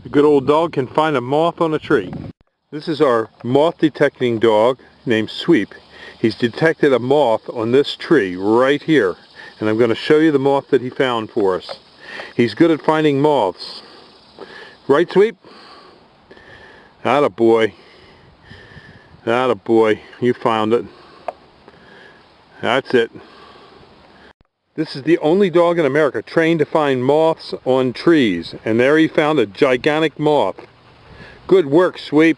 A good old dog can find a moth on a tree. This is our moth detecting dog named Sweep. He's detected a moth on this tree right here, and I'm going to show you the moth that he found for us. He's good at finding moths. Right, Sweep? Attaboy. Attaboy. You found it. That's it. This is the only dog in America trained to find moths on trees, and there he found a gigantic moth. Good work, Sweep.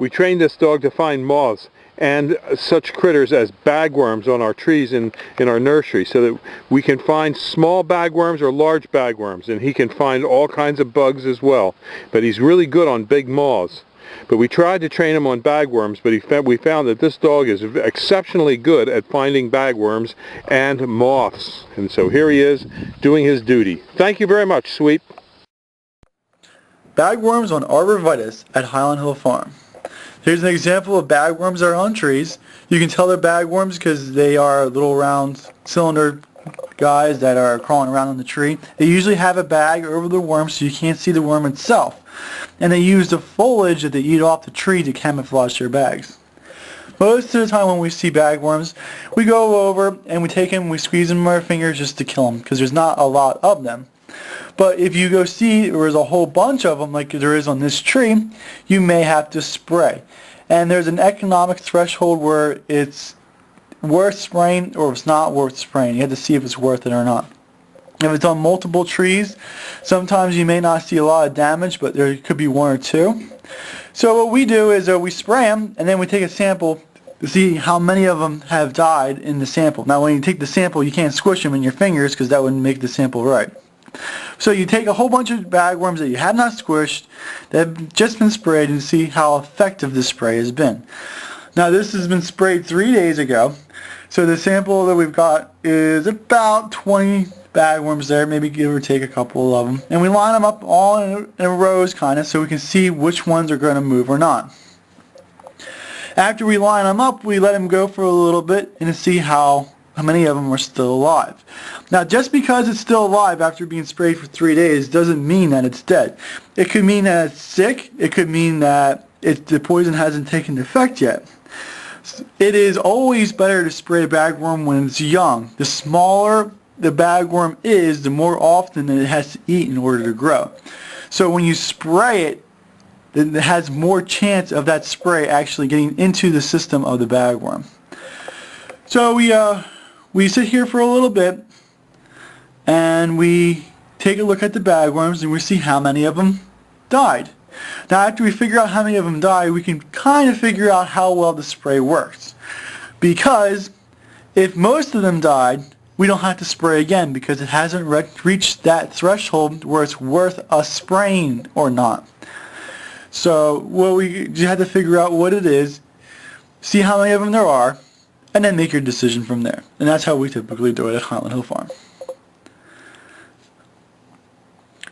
We trained this dog to find moths and such critters as bagworms on our trees in our nursery, so that we can find small bagworms or large bagworms, and he can find all kinds of bugs as well. But he's really good on big moths. But we tried to train him on bagworms, but we found that this dog is exceptionally good at finding bagworms and moths. And so here he is doing his duty. Thank you very much, Sweep. Bagworms on arborvitae at Highland Hill Farm. Here's an example of bagworms that are on trees. You can tell they're bagworms because they are little round cylinder guys that are crawling around on the tree. They usually have a bag over the worm so you can't see the worm itself. And they use the foliage that they eat off the tree to camouflage their bags. Most of the time when we see bagworms, we go over and we take them and we squeeze them with our fingers just to kill them because there's not a lot of them. But if you go see there's a whole bunch of them like there is on this tree, you may have to spray. And there's an economic threshold where it's worth spraying or it's not worth spraying. You have to see if it's worth it or not. If it's on multiple trees, sometimes you may not see a lot of damage, but there could be one or two. So what we do is we spray them and then we take a sample to see how many of them have died in the sample. Now when you take the sample, you can't squish them in your fingers because that wouldn't make the sample right. So you take a whole bunch of bagworms that you have not squished, that have just been sprayed, and see how effective this spray has been. Now this has been sprayed 3 days ago, so the sample that we've got is about 20 bagworms there, maybe give or take a couple of them. And we line them up all in rows kind of so we can see which ones are going to move or not. After we line them up, we let them go for a little bit and see how many of them are still alive. Now just because it's still alive after being sprayed for 3 days doesn't mean that it's dead. It could mean that it's sick, it could mean that the poison hasn't taken effect yet. It is always better to spray a bagworm when it's young. The smaller the bagworm is, the more often it has to eat in order to grow. So when you spray it, then it has more chance of that spray actually getting into the system of the bagworm. So we sit here for a little bit and we take a look at the bagworms and we see how many of them died. Now after we figure out how many of them died, we can kind of figure out how well the spray works. Because if most of them died, we don't have to spray again because it hasn't reached that threshold where it's worth us spraying or not. So you have to figure out what it is, see how many of them there are, and then make your decision from there. And that's how we typically do it at Highland Hill Farm.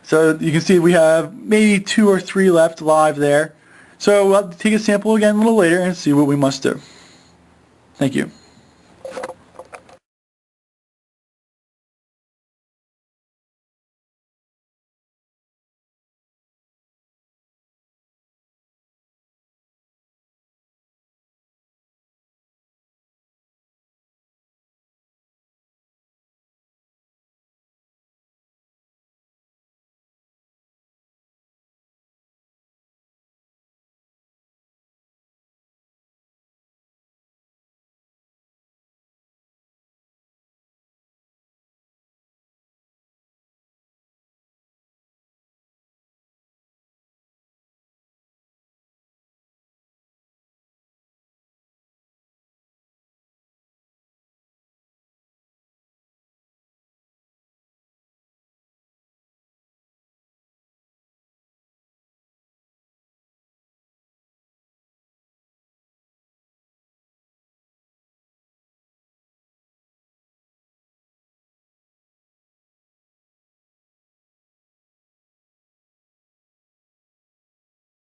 So you can see we have maybe 2 or 3 left live there. So we'll take a sample again a little later and see what we must do. Thank you.